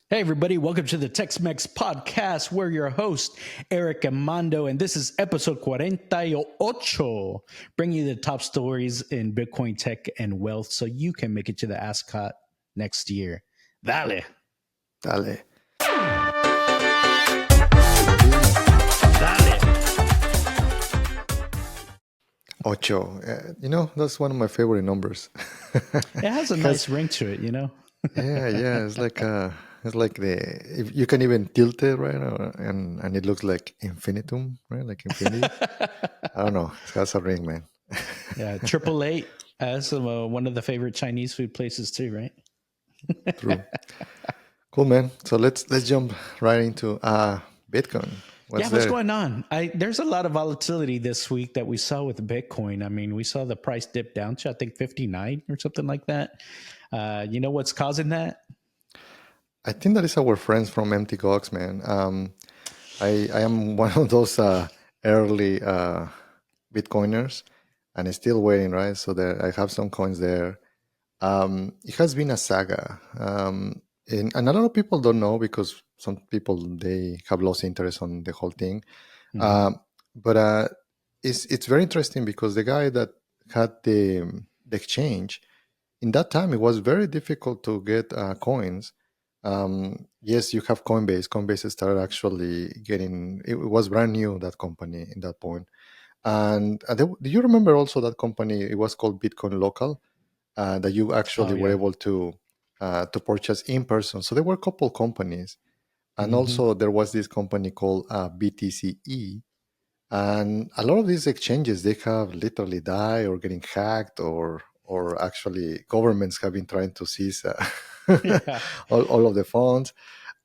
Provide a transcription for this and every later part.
Hey, everybody, welcome to the Tech-Mex podcast. We're your host, Eric Mando, and this is episode Cuarenta y Ocho, bringing you the top stories in Bitcoin tech and wealth so you can make it to the Ascot next year. Dale. Dale. Dale. Ocho. That's one of my favorite numbers. It has a nice ring to it, you know? yeah. It's like if you can even tilt it, right? And it looks like infinitum, right? Like infinity. I don't know. It has a ring, man. Yeah, 888. That's one of the favorite Chinese food places too, right? True. Cool, man. So let's jump right into Bitcoin. What's going on? There's a lot of volatility this week that we saw with Bitcoin. I mean, we saw the price dip down to, I think, 59 or something like that. You know what's causing that? I think that is our friends from Empty Gox, man. I am one of those early Bitcoiners, and I'm still waiting, right? So I have some coins there. It has been a saga. And a lot of people don't know because some people, they have lost interest on the whole thing. But it's very interesting because the guy that had the exchange, in that time, it was very difficult to get coins. Yes, you have Coinbase. Coinbase started actually getting, it was brand new, that company, in that point. And do you remember also that company? It was called Bitcoin Local, that you actually were able to purchase in person. So there were a couple companies. And also there was this company called BTCE. And a lot of these exchanges, they have literally died or getting hacked, or actually governments have been trying to seize all of the funds.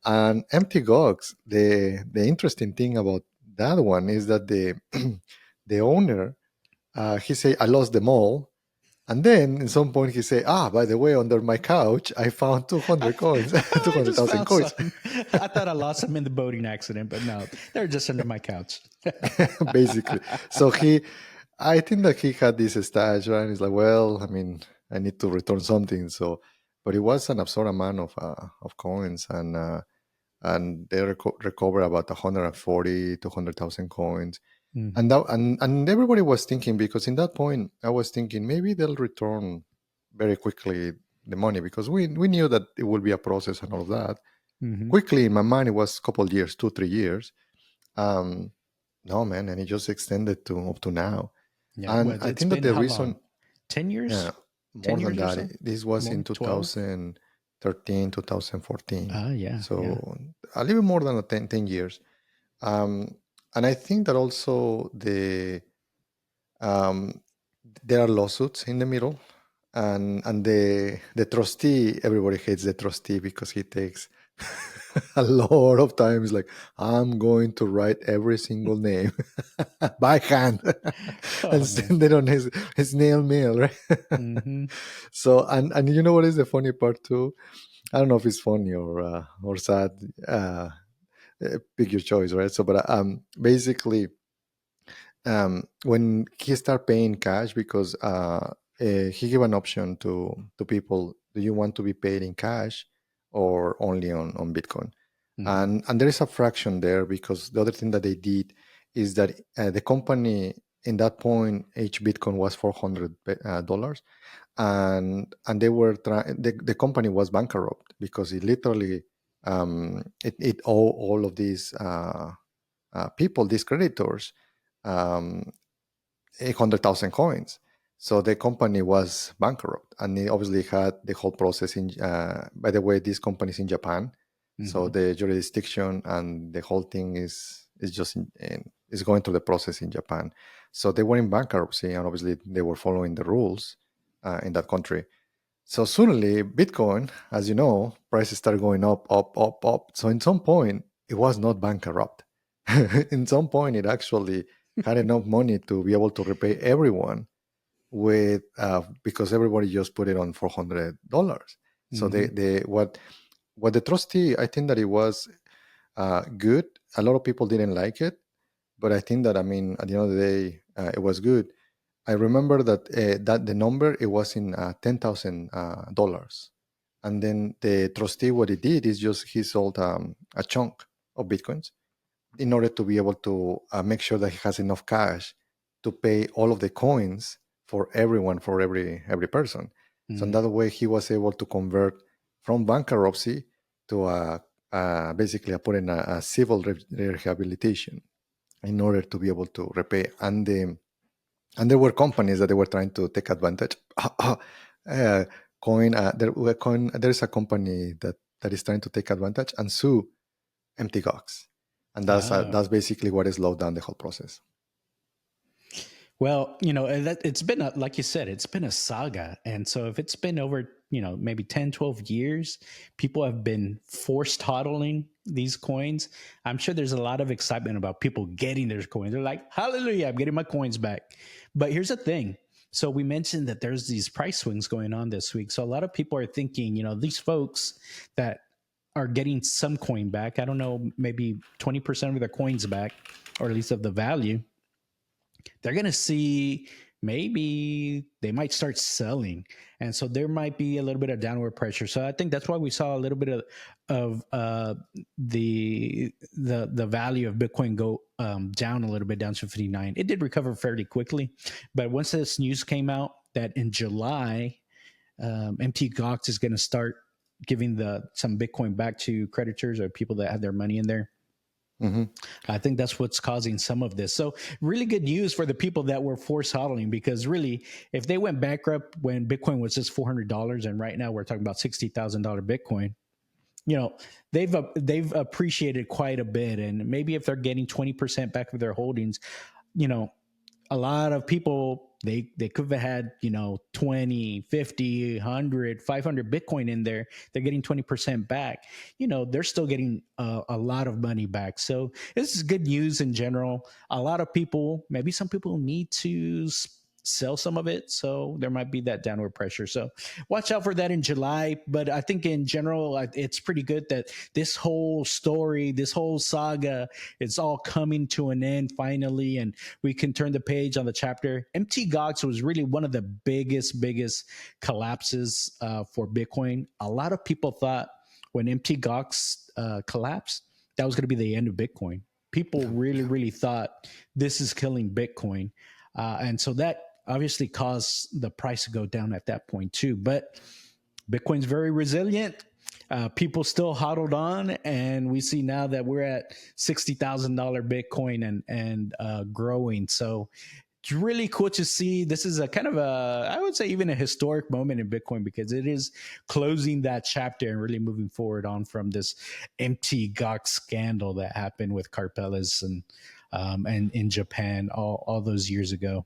And Empty Gox, the interesting thing about that one is that the the owner, he say, I lost them all. And then at some point he say, by the way, under my couch, I found 200 coins, 200,000 coins. I thought I lost them in the boating accident, but no, they're just under my couch. Basically. So I think that he had this stash, right? He's like, well, I mean, I need to return something. So, but it was an absurd amount of coins, and they recovered about 140, 200,000 coins. And everybody was thinking, because in that point, I was thinking maybe they'll return very quickly the money, because we knew that it would be a process and all of that. Quickly, in my mind, it was a couple of years, 2-3 years. No, man, and it just extended to up to now. Yeah, and I think that the reason... Long? 10 years? Yeah, more than that. So? This was in 2013, 2014. So a little more than 10 years. And I think that also there are lawsuits in the middle, and the trustee, everybody hates the trustee because he takes a lot of times, like, I'm going to write every single name by hand and send it on his snail mail, right? So, and you know what is the funny part too? I don't know if it's funny or sad. Pick your choice, right? So, but basically, when he started paying cash, because he gave an option to people: do you want to be paid in cash or only on Bitcoin? And there is a fraction there, because the other thing that they did is that the company, in that point, each Bitcoin was $400, and they were the company was bankrupt because it literally it owed all of these people, these creditors, 800,000 coins. So the company was bankrupt, and it obviously had the whole process in. By the way, this company is in Japan, so the jurisdiction and the whole thing is just is going through the process in Japan. So they were in bankruptcy, and obviously they were following the rules in that country. So suddenly, Bitcoin, as you know, prices started going up. So in some point, it was not bankrupt. In some point, it actually had enough money to be able to repay everyone with because everybody just put it on $400. So what the trustee, I think that it was good. A lot of people didn't like it, but I think that, I mean, at the end of the day, it was good. I remember that that the number, it was in $10,000. And then the trustee, what he did is just he sold a chunk of bitcoins in order to be able to make sure that he has enough cash to pay all of the coins for everyone, for every person. So in that way, he was able to convert from bankruptcy to basically put in a civil rehabilitation in order to be able to repay. And there were companies that they were trying to take advantage. There's a company that is trying to take advantage and sue MTGOX, and that's basically what has slowed down the whole process. Well, it's been like you said, it's been a saga. And so if it's been over, maybe 10, 12 years, people have been forced hodling these coins. I'm sure there's a lot of excitement about people getting their coins. They're like, hallelujah, I'm getting my coins back. But here's the thing. So we mentioned that there's these price swings going on this week. So a lot of people are thinking, these folks that are getting some coin back, I don't know, maybe 20% of their coins back, or at least of the value, they're going to see maybe they might start selling, and so there might be a little bit of downward pressure. So I think that's why we saw a little bit of the value of Bitcoin go down a little bit, down to 59. It did recover fairly quickly, but once this news came out that in July, MT Gox is going to start giving some Bitcoin back to creditors or people that had their money in there. Mm-hmm. I think that's what's causing some of this. So really good news for the people that were forced hodling, because really, if they went bankrupt when Bitcoin was just $400 and right now we're talking about $60,000 Bitcoin, they've appreciated quite a bit. And maybe if they're getting 20% back of their holdings, a lot of people, they could have had 20, 50, 100, 500 Bitcoin in there. They're getting 20% back. They're still getting a lot of money back. So this is good news in general. A lot of people, maybe some people need to sell some of it, so there might be that downward pressure. So watch out for that in July. But I think in general, it's pretty good that this whole story, this whole saga, it's all coming to an end finally, and we can turn the page on the chapter. MT Gox was really one of the biggest collapses for Bitcoin. A lot of people thought when MT Gox collapsed, that was going to be the end of Bitcoin. People really thought this is killing Bitcoin. And so that obviously caused the price to go down at that point too. But Bitcoin's very resilient. People still hodled on, and we see now that we're at $60,000 Bitcoin and growing. So it's really cool to see. This is a kind of I would say even a historic moment in Bitcoin, because it is closing that chapter and really moving forward on from this MT Gox scandal that happened with Carpelas and in Japan all those years ago.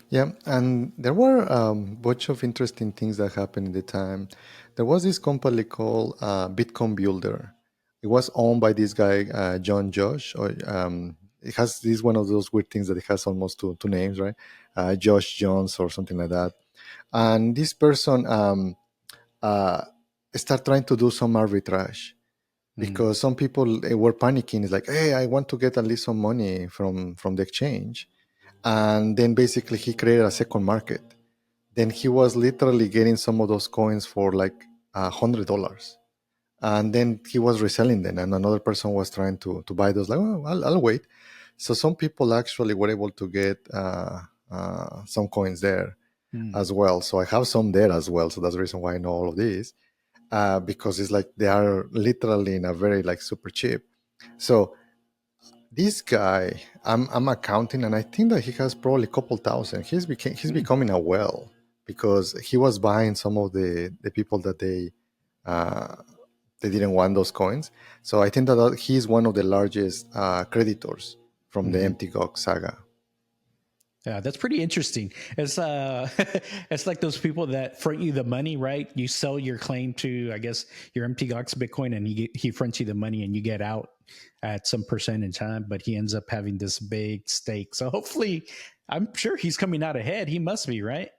Yeah, and there were a bunch of interesting things that happened in the time. There was this company called Bitcoin Builder. It was owned by this guy, John Josh. Or it has this one of those weird things that it has almost two names, right? Josh Jones or something like that. And this person started trying to do some arbitrage, because some people were panicking. It's like, hey, I want to get at least some money from the exchange. And then basically he created a second market. Then he was literally getting some of those coins for like $100. And then he was reselling them, and another person was trying to buy those. Like, oh, I'll wait. So some people actually were able to get some coins there as well. So I have some there as well. So that's the reason why I know all of this, because it's like they are literally in a very like super cheap. So this guy, I'm accounting, and I think that he has probably a couple thousand. He's becoming a well, because he was buying some of the people that they didn't want those coins. So I think that he's one of the largest creditors from the MT Gox saga. Yeah, that's pretty interesting. It's it's like those people that front you the money, right? You sell your claim to, I guess, your MT Gox Bitcoin, and he fronts you the money, and you get out at some percent in time, but he ends up having this big stake. So hopefully, I'm sure he's coming out ahead. He must be, right?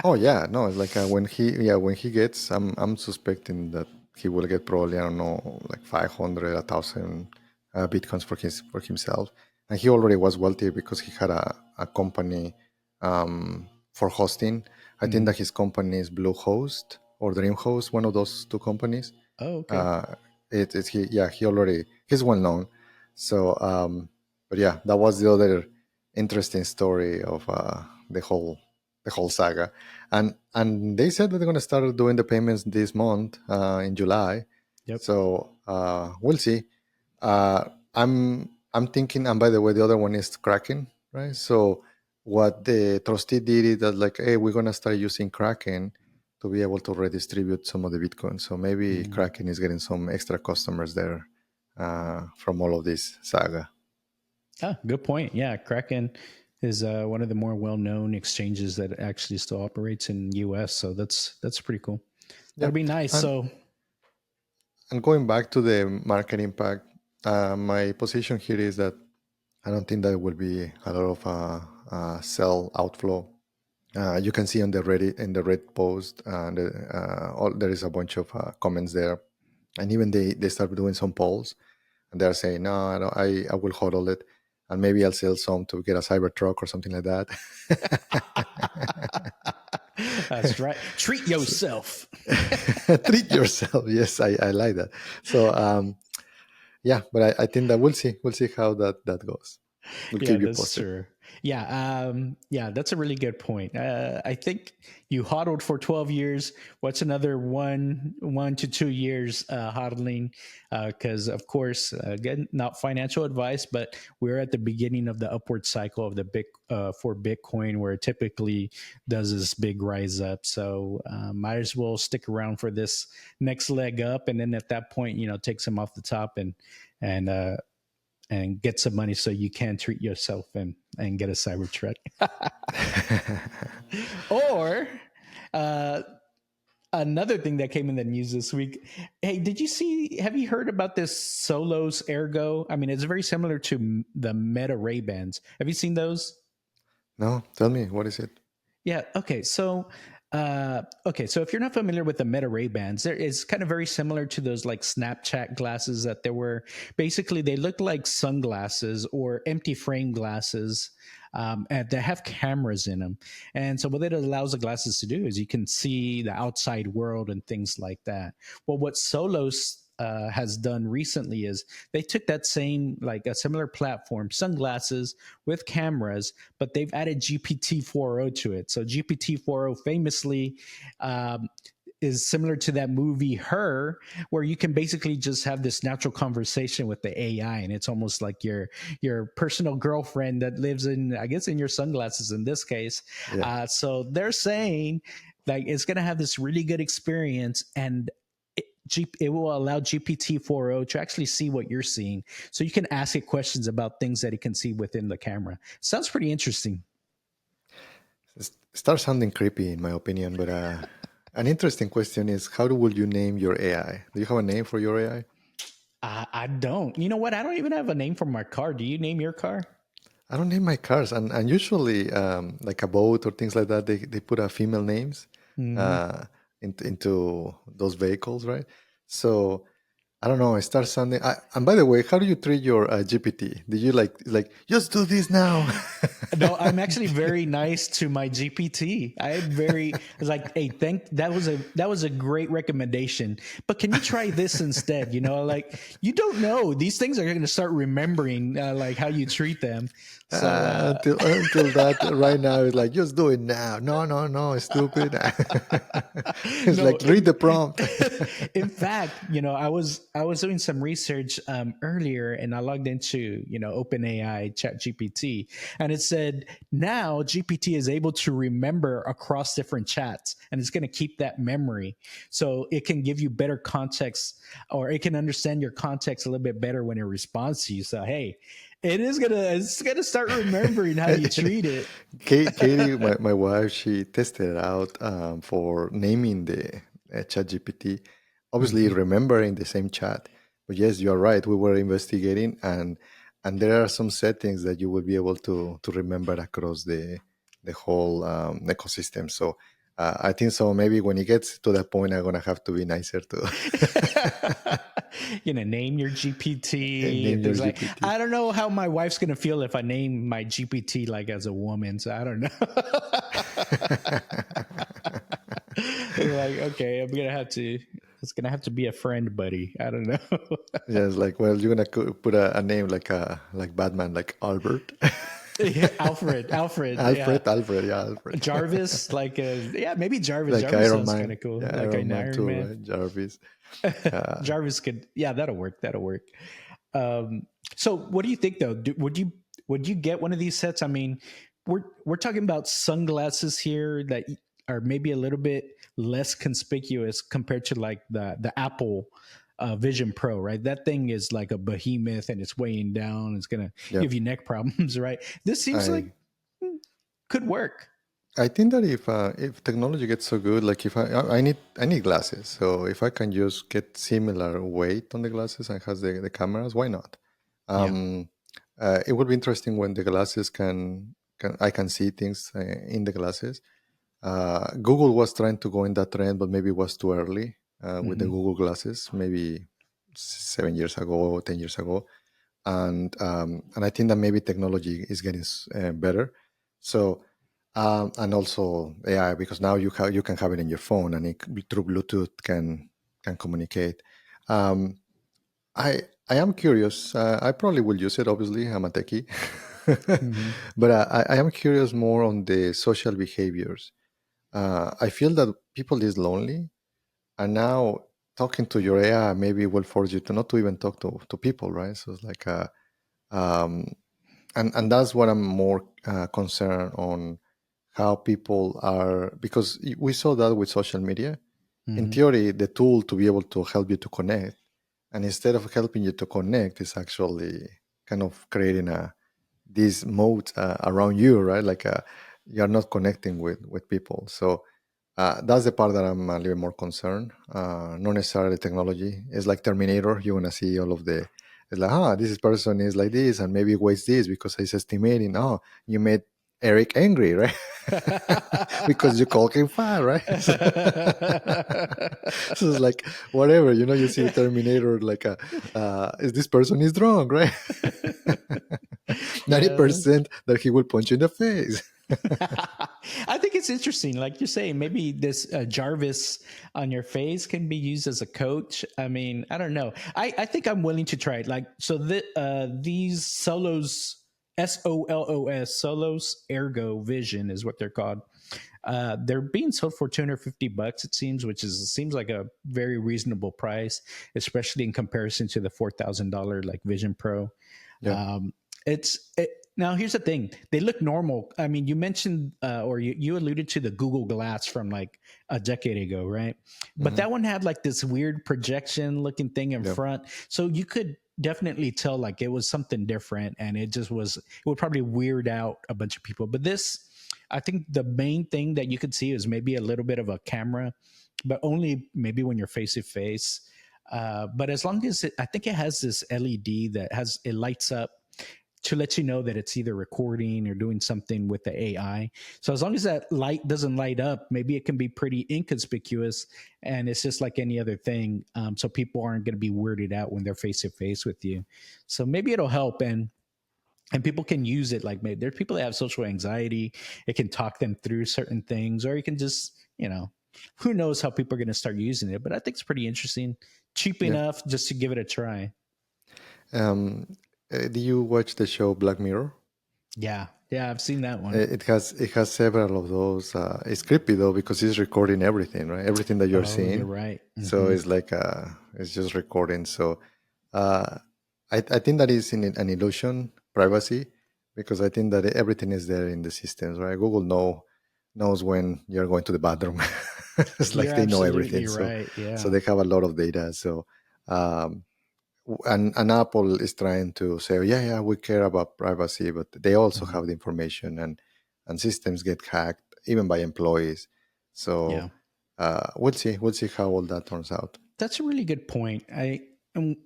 Oh yeah, no, it's like when he gets, I'm suspecting that he will get probably, I don't know, like 500, 1,000 bitcoins for himself, and he already was wealthy because he had a company for hosting. I think that his company is Bluehost or DreamHost, one of those two companies. Oh, okay. He's well known. So, but yeah, that was the other interesting story of the whole saga. And they said that they're going to start doing the payments this month in July. Yep. So we'll see. I'm thinking, and by the way, the other one is Kraken, right? So what the trustee did is that like, hey, we're going to start using Kraken to be able to redistribute some of the Bitcoin. So maybe Kraken is getting some extra customers there from all of this saga. Ah, good point. Yeah, Kraken is one of the more well-known exchanges that actually still operates in US. So that's pretty cool. That'd be nice. And going back to the market impact, my position here is that I don't think there will be a lot of sell outflow. You can see on the Reddit, in the Reddit post, there is a bunch of comments there, and even they start doing some polls, and they're saying, no, I will hodl it, and maybe I'll sell some to get a Cybertruck or something like that. That's right. Treat yourself. Treat yourself. Yes, I like that. So yeah, but I think that we'll see how that goes. We'll keep you posted. True. Yeah, that's a really good point. I think you hodled for 12 years. What's another 1 to 2 years hodling? Because of course, again, not financial advice, but we're at the beginning of the upward cycle of the for Bitcoin, where it typically does this big rise up. So might as well stick around for this next leg up, and then at that point, take some off the top and get some money so you can treat yourself and get a Cybertruck. Or another thing that came in the news this week. Hey, have you heard about this Solos AirGo? I mean, it's very similar to the Meta Ray-Bans. Have you seen those? No, tell me, what is it? Yeah. Okay. So if you're not familiar with the Meta Ray-Bans, it's kind of very similar to those like Snapchat glasses that there were. Basically, they look like sunglasses or empty frame glasses, and they have cameras in them. And so what it allows the glasses to do is you can see the outside world and things like that. Well, what Solos has done recently is they took that same, like a similar platform, sunglasses with cameras, but they've added GPT-4o to it. So GPT-4o famously is similar to that movie Her, where you can basically just have this natural conversation with the AI, and it's almost like your personal girlfriend that lives in, I guess, in your sunglasses in this case. Yeah. So they're saying like it's going to have this really good experience, and it will allow GPT-4o to actually see what you're seeing. So you can ask it questions about things that it can see within the camera. Sounds pretty interesting. It starts sounding creepy in my opinion, but an interesting question is, how will you name your AI? Do you have a name for your AI? I don't. You know what? I don't even have a name for my car. Do you name your car? I don't name my cars. And usually like a boat or things like that, they put a female names. Into those vehicles, right? So I don't know. It starts sounding. And by the way, how do you treat your GPT? Did you like just do this now? No, I'm actually very nice to my GPT. I was like, hey, that was a great recommendation. But can you try this instead? Like you don't know, these things are going to start remembering like how you treat them. So until that right now is like, just do it now. No, stupid. It's like, read the prompt. In fact, I was doing some research earlier, and I logged into OpenAI ChatGPT, and it said now GPT is able to remember across different chats, and it's going to keep that memory, so it can give you better context, or it can understand your context a little bit better when it responds to you. So hey, it's gonna start remembering how you treat it. Katie, my wife, she tested it out for naming the ChatGPT. Obviously, remembering the same chat. But yes, you are right. We were investigating, and there are some settings that you will be able to remember across the whole ecosystem. So I think so. Maybe when it gets to that point, I'm gonna have to be nicer to. Name your GPT. I don't know how my wife's gonna feel if I name my GPT like as a woman. So I don't know. You're like, okay, I'm gonna have to. It's gonna have to be a friend, buddy. I don't know. Yeah, it's like, well, you're gonna put a name like Batman, like Albert, Yeah, Alfred. Yeah, Alfred, yeah, Alfred, Jarvis. Like, yeah, maybe Jarvis. like Jarvis Iron sounds kind Man, of cool. yeah, Like Iron an Man Iron too, Man. right? Jarvis. Uh, Jarvis could. Yeah, that'll work. That'll work. So, what do you think though? Would you get one of these sets? I mean, we're talking about sunglasses here that are maybe a little bit less conspicuous compared to like the Apple Vision Pro, right? That thing is like a behemoth and it's weighing down. It's gonna yeah, give you neck problems, right? This seems like I could work. I think that if technology gets so good, like if I need glasses, so if I can just get similar weight on the glasses and has the cameras, why not? Yeah. Um, it would be interesting when the glasses can I can see things in the glasses. Google was trying to go in that trend, but maybe it was too early with the Hmm. Google glasses, maybe 7 years ago, 10 years ago, and I think that maybe technology is getting better. So and also AI, because now you can have it in your phone and it through Bluetooth can communicate. Um, I am curious. I probably will use it. Obviously, I'm a techie, Hmm. but I am curious more on the social behaviors. I feel that people is lonely, and now talking to your AI maybe will force you to not to even talk to people, right? So it's like, um, and that's what I'm more concerned on how people are, because we saw that with social media. In Hmm. theory, the tool to be able to help you to connect, and instead of helping you to connect, is actually kind of creating this moat around you, right? Like you're not connecting with people. So that's the part that I'm a little more concerned. Not necessarily technology. It's like Terminator. You want to see all of the. It's like, this person is like this, and maybe weighs this because he's estimating. Oh, you made Eric angry, right? Because you call him fat, right? So, so it's like whatever, you see the Terminator like is this person is drunk, right? Yeah. 90% that he will punch you in the face. I think it's interesting. Like you're saying, maybe this Jarvis on your face can be used as a coach. I mean, I don't know. I think I'm willing to try it. Like, so these Solos AirGo Vision is what they're called. They're being sold for $250, it seems, which seems like a very reasonable price, especially in comparison to the $4,000 like Vision Pro. Yeah. Um, now here's the thing: they look normal. I mean, you mentioned or you alluded to the Google Glass from like a decade ago, right? But Hmm. that one had like this weird projection looking thing in Yeah. front, so you could definitely tell like it was something different, and it would probably weird out a bunch of people. But this, I think the main thing that you could see is maybe a little bit of a camera, but only maybe when you're face to face. But as long as I think it has this LED that it lights up to let you know that it's either recording or doing something with the AI. So as long as that light doesn't light up, maybe it can be pretty inconspicuous, and it's just like any other thing. So people aren't going to be weirded out when they're face to face with you. So maybe it'll help, and people can use it. Like maybe there's people that have social anxiety. It can talk them through certain things, or you can just who knows how people are going to start using it. But I think it's pretty interesting, cheap Yeah. enough just to give it a try. Um, do you watch the show Black Mirror? Yeah, I've seen that one. It has several of those. It's creepy though because it's recording everything, right? Everything that you're Oh, you're seeing. right. So Hmm. it's like it's just recording. So uh, I think that is in an illusion privacy, because I think that everything is there in the systems, right? Google knows when you're going to the bathroom. It's like You're they know absolutely everything. So right. so Yeah. they have a lot of data. So um, and Apple is trying to say, yeah, we care about privacy, but they also Mhm. have the information, and systems get hacked even by employees. So Yeah. we'll see how all that turns out. That's a really good point. I am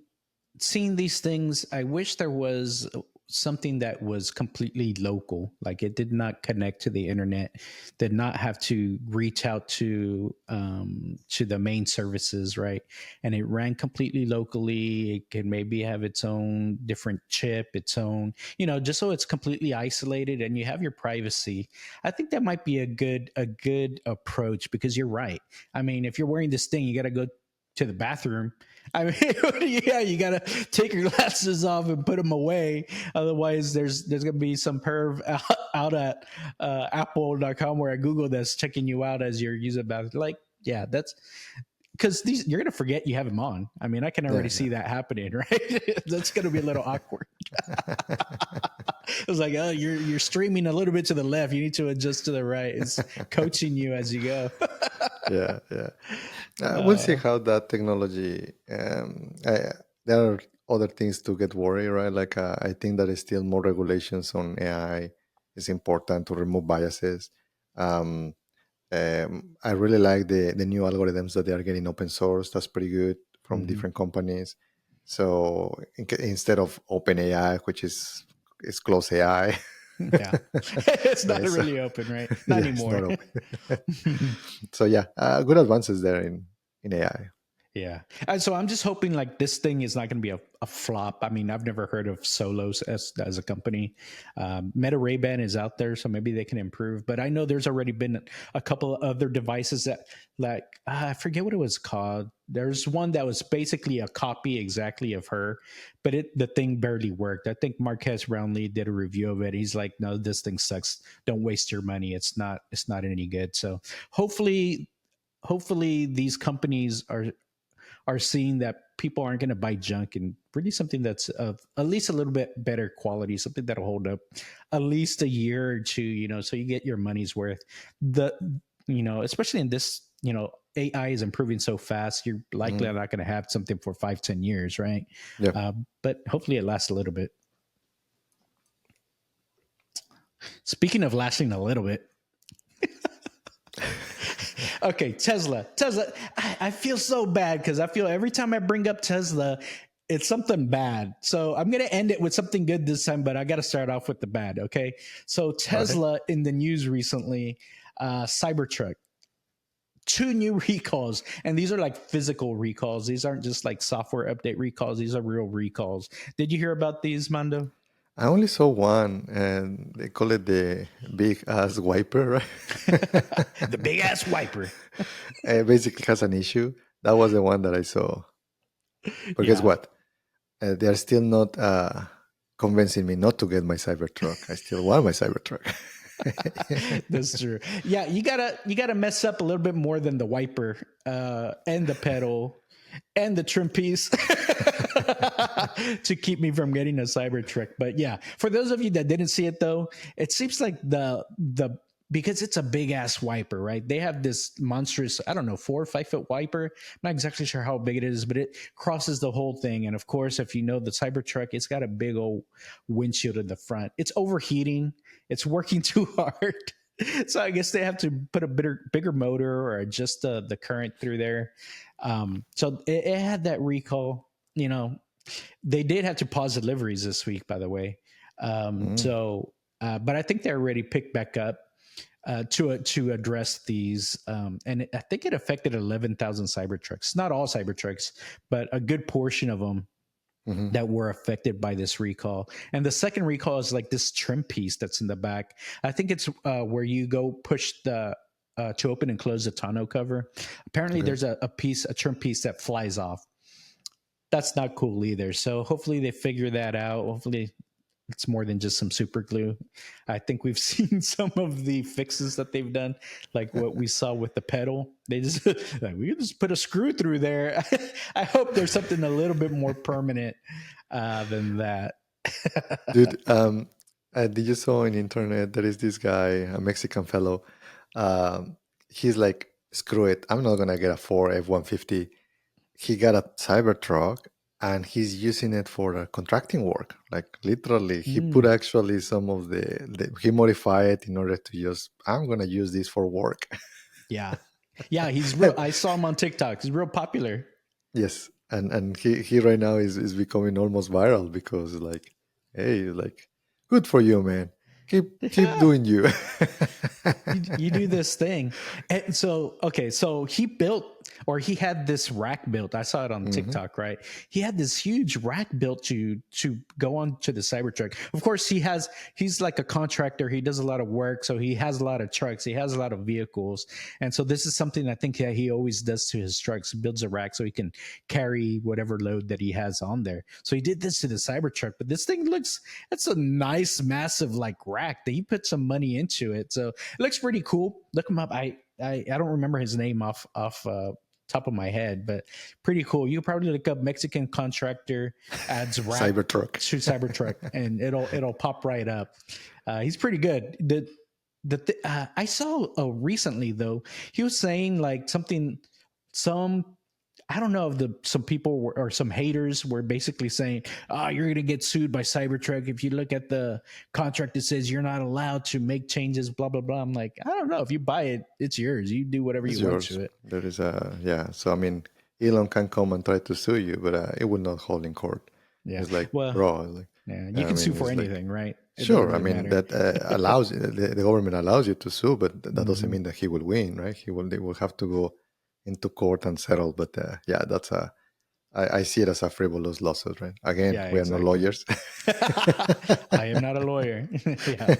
seeing these things. I wish there was something that was completely local. Like it did not connect to the internet, did not have to reach out to the main services, right? And it ran completely locally. It can maybe have its own different chip, its own, just so it's completely isolated and you have your privacy. I think that might be a good approach because you're right. I mean, if you're wearing this thing, you got to go to the bathroom. I mean, yeah, you gotta take your glasses off and put them away. Otherwise, there's gonna be some perv out at Apple.com or at Google that's checking you out as you're using bathroom. Like, yeah, that's because these you're gonna forget you have them on. I mean, I can already see that happening, right? That's gonna be a little awkward. It was like, oh, you're streaming a little bit to the left. You need to adjust to the right. It's coaching you as you go. Yeah, yeah. We'll see how that technology. There are other things to get worried, right? Like I think that is still more regulations on AI is important to remove biases. Um, I really like the new algorithms that they are getting open source. That's pretty good from different companies. So instead of OpenAI, which is close AI. Yeah, it's not Right, so, really open, right? Not yeah, it's anymore. not open. So yeah, good advances there in AI. Yeah. And so I'm just hoping like this thing is not going to be a flop. I mean, I've never heard of Solos as a company. Meta Ray-Ban is out there, so maybe they can improve. But I know there's already been a couple of other devices that, like, I forget what it was called. There's one that was basically a copy exactly of her, but the thing barely worked. I think Marquez Brownlee did a review of it. He's like, no, this thing sucks. Don't waste your money. It's not any good. So hopefully these companies are seeing that people aren't going to buy junk and really something that's of at least a little bit better quality, something that'll hold up at least a year or two, so you get your money's worth. Especially in this, AI is improving so fast, you're likely not going to have something for 5-10 years, right? Yeah. But hopefully it lasts a little bit. Speaking of lasting a little bit, okay, Tesla. I feel so bad because I feel every time I bring up Tesla, it's something bad. So I'm going to end it with something good this time, but I got to start off with the bad. Okay. So Tesla in the news recently, Cybertruck, 2 new recalls, and these are like physical recalls. These aren't just like software update recalls. These are real recalls. Did you hear about these, Mando? I only saw one, and they call it the big ass wiper, right? The big ass wiper. It basically has an issue. That was the one that I saw. But guess what? They are still not convincing me not to get my Cybertruck. I still want my Cybertruck. That's true. Yeah, you gotta mess up a little bit more than the wiper and the pedal and the trim piece to keep me from getting a Cybertruck. But yeah, for those of you that didn't see it though, it seems like the because it's a big ass wiper, right? They have this monstrous, I don't know, 4 or 5 foot wiper. I'm not exactly sure how big it is, but it crosses the whole thing. And of course, if you know the Cybertruck, it's got a big old windshield in the front. It's overheating. It's working too hard. So I guess they have to put a bigger motor or adjust the current through there. So it had that recall. They did have to pause deliveries this week, by the way. But I think they're already picked back up to address these. And I think it affected 11,000 Cybertrucks. Not all Cybertrucks, but a good portion of them that were affected by this recall. And the second recall is like this trim piece that's in the back. I think it's where you go push the to open and close the tonneau cover. Apparently, there's a trim piece that flies off. That's not cool either. So hopefully they figure that out. Hopefully it's more than just some super glue. I think we've seen some of the fixes that they've done, like what we saw with the pedal. They just we just put a screw through there. I hope there's something a little bit more permanent than that. Dude, did you saw on the internet there is this guy, a Mexican fellow. He's like, screw it, I'm not gonna get a Ford F-150. He got a Cybertruck and he's using it for contracting work. Like literally, he put actually some of he modified it in order to just, I'm gonna use this for work. Yeah, he's real. I saw him on TikTok. He's real popular. Yes, and he right now is becoming almost viral because like Hey, like, good for you, man. Keep Yeah. doing you. You do this thing. And so, okay, so he built or he had this rack built. I saw it on Hmm. TikTok, right? He had this huge rack built to go on to the Cybertruck. Of course, he's like a contractor. He does a lot of work, so he has a lot of trucks. He has a lot of vehicles, and so this is something I think that he always does to his trucks. Builds a rack so he can carry whatever load that he has on there. So he did this to the Cybertruck, but this thing looks it's a nice, massive like rack that he put some money into it. So it looks pretty cool. Look him up. I don't remember his name off top of my head, but pretty cool. You probably look up Mexican contractor adds rack Cybertruck. to Cybertruck, and it'll pop right up. He's pretty good. I saw recently though he was saying like something some I don't know if some people or some haters were basically saying, "Oh, you're going to get sued by Cybertruck if you look at the contract that says you're not allowed to make changes." Blah blah blah. I'm like, I don't know. If you buy it, it's yours. You do whatever It's you want yours. to it. There is yeah. So I mean, Elon can come and try to sue you, but it will not hold in court. Yeah. It's like, Well, bro, it's like, yeah. You I can sue mean, for it's like, anything, right? It doesn't sure. I really mean, matter. that allows the government allows you to sue, but that doesn't Hmm. mean that he will win, right? They will have to go into court and settle. But yeah, that's I see it as a frivolous lawsuit, right? Again, Yeah, we are no exactly. lawyers. I am not a lawyer. Yeah.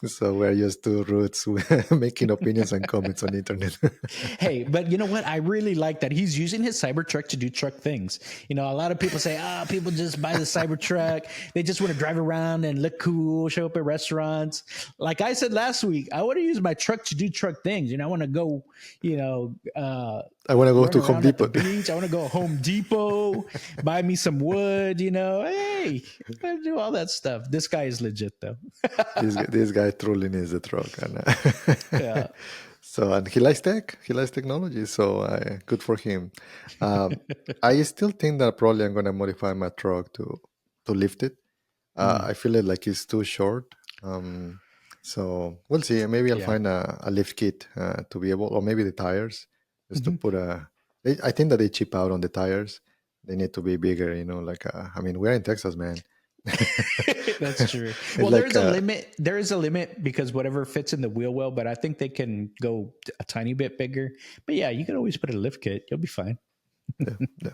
So we're just two roots making opinions and comments on the internet. Hey, but you know what? I really like that he's using his Cybertruck to do truck things. You know, a lot of people say, people just buy the Cybertruck. They just want to drive around and look cool, show up at restaurants. Like I said last week, I want to use my truck to do truck things. You know, I want to go, you know, I want to go run to Home around at the Depot. beach. I want to go Home Depot, buy me some wood, you know. Hey, I do all that stuff. This guy is legit though. This guy truly needs a truck, and Yeah. so and he likes tech. He likes technology. So good for him. I still think that probably I'm gonna modify my truck to lift it. Mm, I feel it like it's too short. So we'll see. Maybe I'll yeah. find a lift kit to be able, or maybe the tires, just to Mhm. put I think that they chip out on the tires. They need to be bigger, like I mean, we're in Texas, man. That's true. It's Well, there like is a limit. There is a limit because whatever fits in the wheel well, but I think they can go a tiny bit bigger. But yeah, you can always put a lift kit. You'll be fine. yeah, yeah.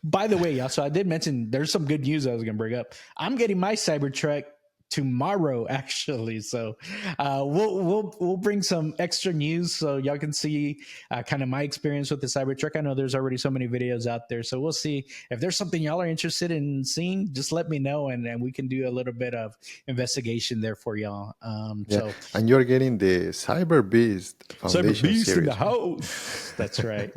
By the way, y'all, so I did mention there's some good news I was going to bring up. I'm getting my Cybertruck tomorrow, actually. So we'll bring some extra news so y'all can see kind of my experience with the Cybertruck. I know there's already so many videos out there, so we'll see if there's something y'all are interested in seeing. Just let me know, and we can do a little bit of investigation there for y'all. Yeah, So and you're getting the Cyber Beast Cyber Foundation Beast in the series, right? house. That's right.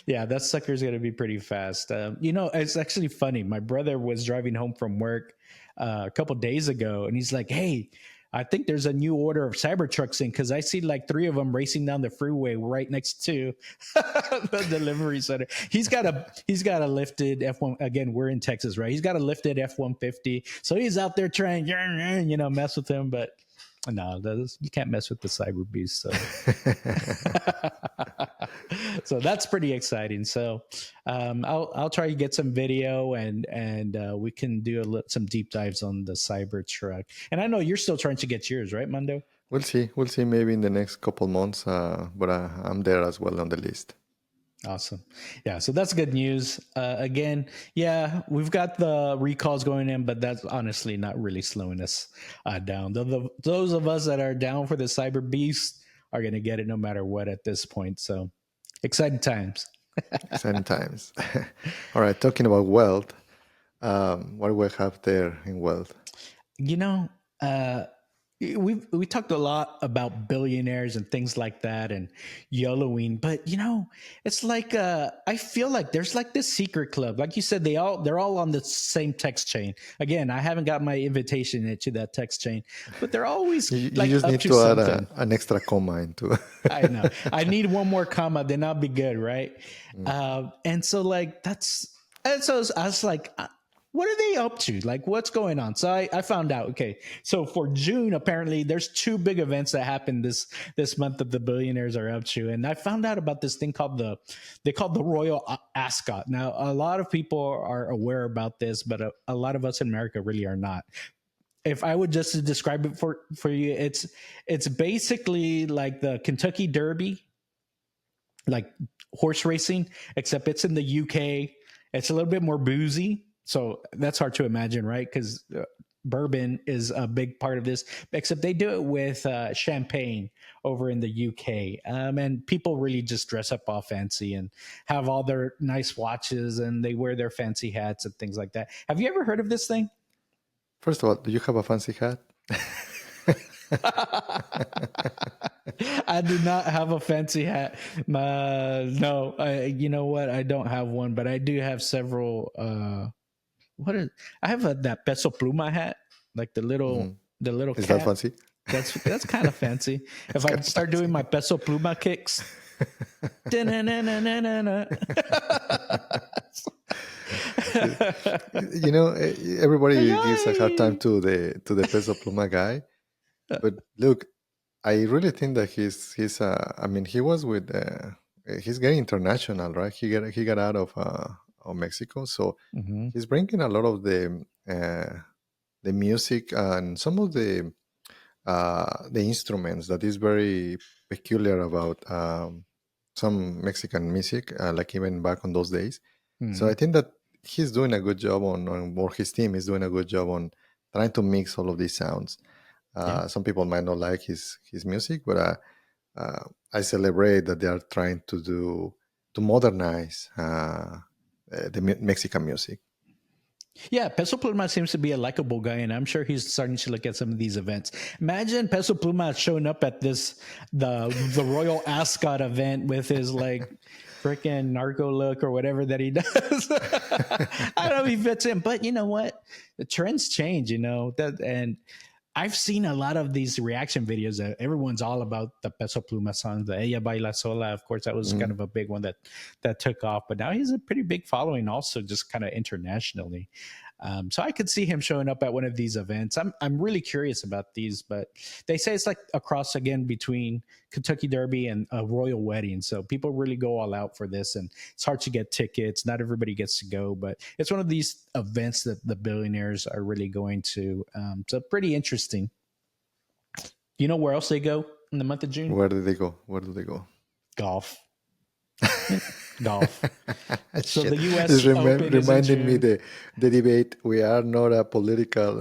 Yeah, that sucker's going to be pretty fast. You know, it's actually funny. My brother was driving home from work a couple days ago, and he's like, "Hey, I think there's a new order of Cybertrucks in because I see like three of them racing down the freeway right next to the delivery center." He's got a lifted F1. Again, we're in Texas, right? He's got a lifted F-150, so he's out there trying, mess with him, but. No, you can't mess with the cyber beast. So, so that's pretty exciting. So, I'll try to get some video and we can do some deep dives on the cyber truck. And I know you're still trying to get yours, right, Mando? We'll see. We'll see. Maybe in the next couple months. But I'm there as well on the list. Awesome. Yeah, so that's good news. Again, yeah, we've got the recalls going in, but that's honestly not really slowing us down. Those of us that are down for the cyber beast are going to get it no matter what at this point. So exciting times. Exciting times. All right. Talking about wealth. What do we have there in wealth? You know, uh, we talked a lot about billionaires and things like that and YOLOing, but it's like I feel like there's like this secret club. Like you said, they're all on the same text chain. Again, I haven't got my invitation into that text chain, but they're always You like just up need to to add something. an extra comma into. I know. I need one more comma, then I'll be good, right? Mm. And so like and so I was like, what are they up to? Like, what's going on? So I found out. Okay, so for June, apparently there's two big events that happened this month that the billionaires are up to, and I found out about this thing called the Royal Ascot. Now, a lot of people are aware about this, but a lot of us in America really are not. If I would just to describe it for you, it's basically like the Kentucky Derby, like horse racing, except it's in the UK. It's a little bit more boozy, so that's hard to imagine, right? Because bourbon is a big part of this. Except they do it with champagne over in the UK, and people really just dress up all fancy and have all their nice watches, and they wear their fancy hats and things like that. Have you ever heard of this thing? First of all, do you have a fancy hat? I do not have a fancy hat. No, you know what? I don't have one, but I do have several. I have that peso pluma hat, like Mhm. the little Is that cap. fancy? That's kind of fancy. If I start doing my peso pluma kicks, You know, everybody gives a hard time to the peso pluma guy, but look, I really think that he's I mean, he was with he's getting international, right? He got out of Mexico, so Mhm. he's bringing a lot of the music and some of the instruments that is very peculiar about some Mexican music, like even back on those days. So I Mhm. think that he's doing a good job or his team is doing a good job on trying to mix all of these sounds. Yeah. Some people might not like his music, but I celebrate that they are trying to modernize the Mexican music. Yeah, Peso Pluma seems to be a likable guy, and I'm sure he's starting to look at some of these events. Imagine Peso Pluma showing up at the Royal Ascot event with his like freaking narco look or whatever that he does. I don't know if he fits in, but you know what? The trends change, and I've seen a lot of these reaction videos that everyone's all about the Peso Pluma song, the Ella Baila Sola. Of course, that was kind Mm. of a big one that took off, but now he's a pretty big following also just kind of internationally. So I could see him showing up at one of these events. I'm really curious about these, but they say it's like a cross again between Kentucky Derby and a royal wedding. So people really go all out for this, and it's hard to get tickets. Not everybody gets to go, but it's one of these events that the billionaires are really going to. So pretty interesting. You know where else they go in the month of June? Where did they go? Where do they go? Golf. Golf. So Shit, the it's U.S. Open is in reminding me June. the debate. We are not a political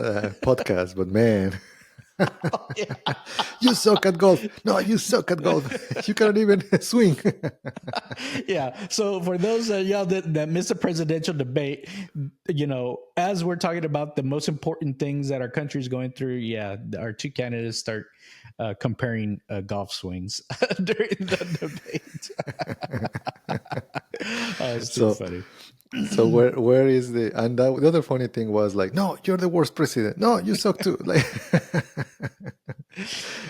podcast, but man, Yeah. you suck at golf. No, you suck at golf. You cannot even swing. Yeah. So for those y'all that miss the presidential debate, as we're talking about the most important things that our country is going through, yeah, our two candidates start comparing golf swings during the debate. Oh, it's too so funny. so where is the other funny thing was like, no, you're the worst president. No, you suck too. Like,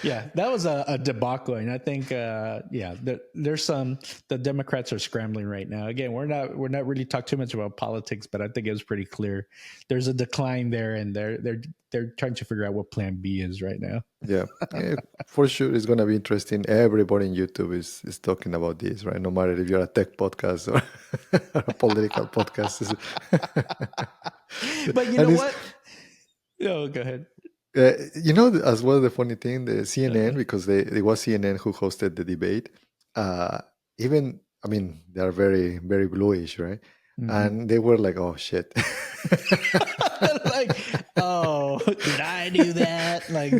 Yeah, that was a debacle, and I think, there's the Democrats are scrambling right now. Again, we're not really talking too much about politics, but I think it was pretty clear there's a decline there, and they're trying to figure out what Plan B is right now. yeah, for sure, it's gonna be interesting. Everybody in YouTube is talking about this, right? No matter if you're a tech podcast or a political podcast. But you And know it's what? Oh, go ahead. as well, the funny thing, the CNN, Uh-huh. because it was CNN who hosted the debate. Uh, even, I mean, they are very, very bluish, right? Mhm. And they were like, "Oh shit." Like, oh, did I do that? Like,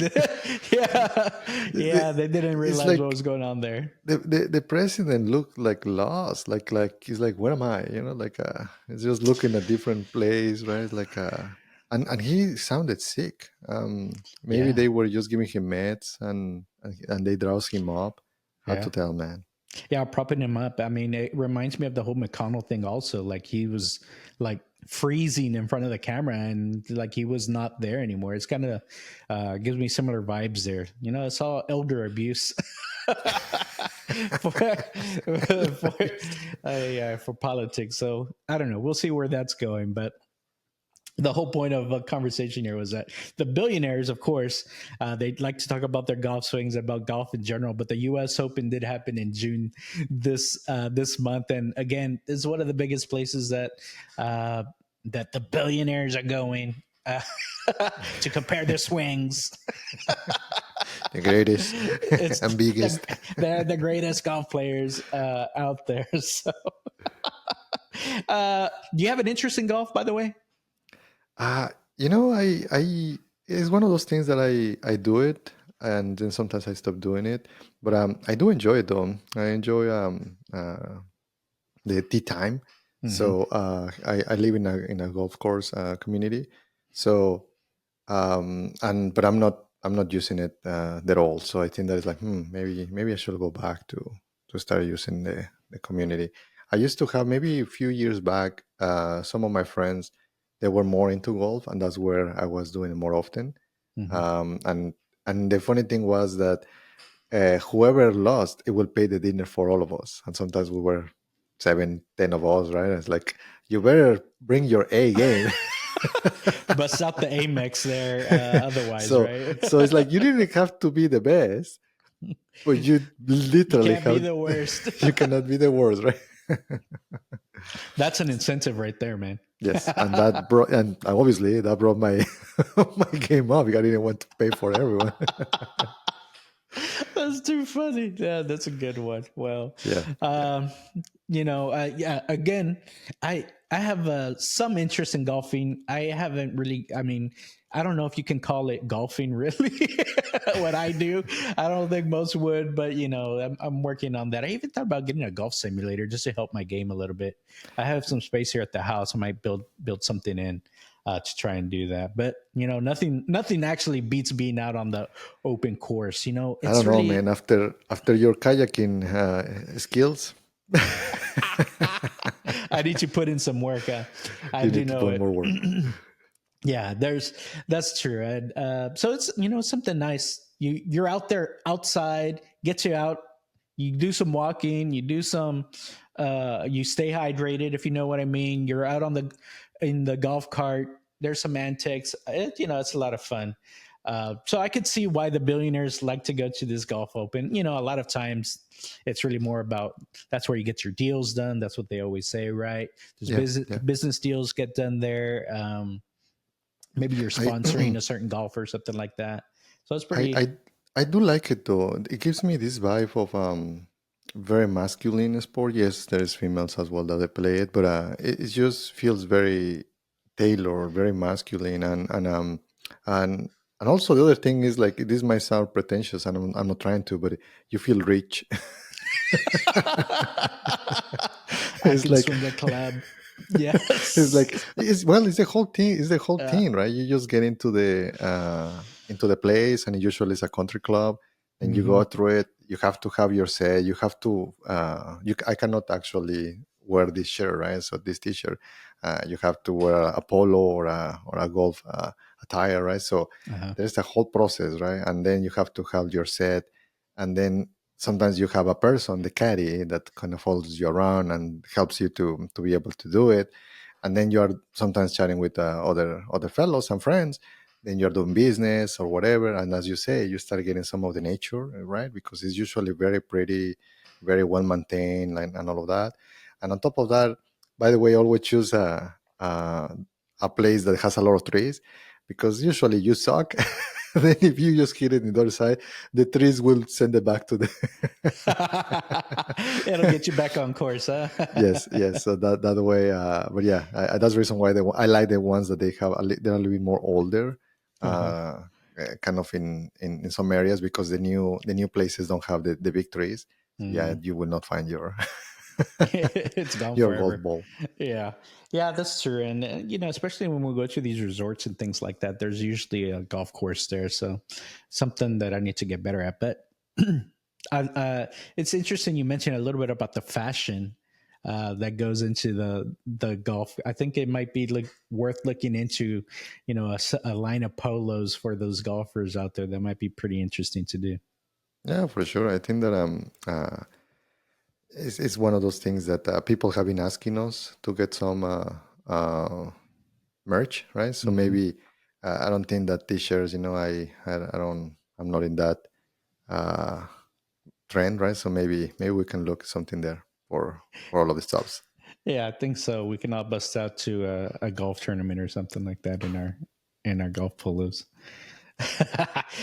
yeah, they didn't It's realize what like was going on there. the president looked like lost, like he's like, "Where am I?" Like he's just looking at different place, right? Like and he sounded sick. Maybe Yeah, they were just giving him meds and they drowsed him up. Hard to yeah. tell, man. Yeah, propping him up. I mean, it reminds me of the whole McConnell thing also. Like he was like freezing in front of the camera and like he was not there anymore. It's kind of gives me similar vibes there. It's all elder abuse for politics. So I don't know. We'll see where that's going. But the whole point of a conversation here was that the billionaires, of course, they like to talk about their golf swings, about golf in general. But the U.S. Open did happen in June this month, and again, is one of the biggest places uh, that the billionaires are going to compare their swings. The greatest It's and biggest. they're the greatest golf players out there. So, do you have an interest in golf, by the way? Uh, I it's one of those things that I do it, and then sometimes I stop doing it. But I do enjoy it though. I enjoy the tea time. Mm-hmm. So I live in a golf course community. So and but I'm not using it at all. So I think that is like maybe I should go back to start using the community. I used to have maybe a few years back. Some of my friends they were more into golf, and that's where I was doing it more often. Mm-hmm. And the funny thing was that whoever lost, it will pay the dinner for all of us. And sometimes we were 7, 10 of us, right? It's like you better bring your A game. Bust out the Amex there, otherwise, so right? so it's like you didn't have to be the best, but you You literally can't be have the worst. you cannot be the worst, right? That's an incentive right there, man. Yes, and that brought and obviously that brought my my game up. I didn't want to pay for everyone. That's too funny. Yeah, that's a good one. Well, Yeah, um, yeah. Again, I have some interest in golfing. I haven't really. I mean, I don't know if you can call it golfing, really. What I do, I don't think most would, but I'm working on that. I even thought about getting a golf simulator just to help my game a little bit. I have some space here at the house. I might build something in to try and do that. But nothing actually beats being out on the open course. I It's don't know, really man. After your kayaking skills, I need to put in some work. I you do need to know put it. more work. Yeah, that's true. And so it's something nice. You're out there outside, get you out. You do some walking. You do some. You stay hydrated, if you know what I mean. You're out in the golf cart. There's some antics. It's a lot of fun. So I could see why the billionaires like to go to this golf open. A lot of times it's really more about that's where you get your deals done. That's what they always say, right? There's Yeah, yeah. business deals get done there. Maybe you're I sponsoring a certain golfer or something like that. So it's I I pretty. I do like it though. It gives me this vibe of very masculine sport. Yes, there's females as well that they play it, but it just feels very tailored, very masculine, and and also the other thing is like this might sound pretentious, and I'm not trying to, but you feel rich. I It's can like swing a club. it's Yes. like it's the whole thing. It's the whole Uh, thing, right? You just get into the place, and usually it's a country club, and you go mhm. through it. You have to have your set. You have to. I cannot actually wear this shirt, right? So this T-shirt, you have to wear a polo or a golf attire, right? So Uh-huh. there's a whole process, right? And then you have to have your set, and then sometimes you have a person, the caddy, that kind of follows you around and helps you to be able to do it. And then you are sometimes chatting with other fellows and friends. Then you're doing business or whatever, and as you say, you start getting some of the nature, right? Because it's usually very pretty, very well maintained, and all of that. And on top of that, by the way, always choose a place that has a lot of trees, because usually you suck. Then if you just hit it in the other side, the trees will send it back to the It'll get you back on course, huh? yes, yes. So that way, but yeah, that's the reason why I like the ones that they have. They're a little bit more older, Uh-huh. kind of in some areas, because the new places don't have the big trees. So yeah, Mm. you will not find your It's gone your golf forever. ball. Yeah. Yeah, that's true. And, especially when we go to these resorts and things like that, there's usually a golf course there. So something that I need to get better at. But it's interesting you mentioned a little bit about the fashion that goes into the golf. I think it might be worth looking into, a line of polos for those golfers out there. That might be pretty interesting to do. Yeah, for sure. I think that it's one of those things that people have been asking us to get some. merch, right? So maybe I don't think that t-shirts, I'm not in that uh, trend, right? So maybe we can look something there for all of the stuffs. Yeah, I think so. We can all bust out to a golf tournament or something like that in our golf polos.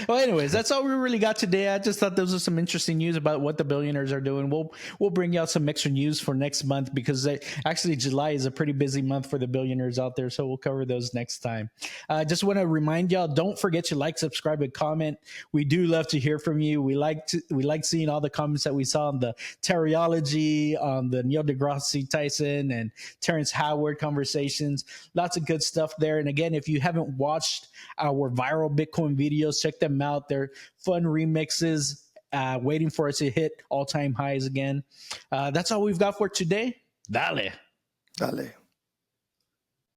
Well, anyways, that's all we really got today. I just thought those are some interesting news about what the billionaires are doing. We'll bring you out some extra news for next month because actually July is a pretty busy month for the billionaires out there. So we'll cover those next time. Just want to remind y'all, don't forget to like, subscribe, and comment. We do love to hear from you. We like seeing all the comments that we saw on the Teriology, on the Neil deGrasse Tyson and Terrence Howard conversations. Lots of good stuff there. And again, if you haven't watched our viral Bitcoin videos, check them out. They're fun remixes, waiting for us to hit all-time highs again. That's all we've got for today. Dale. Dale.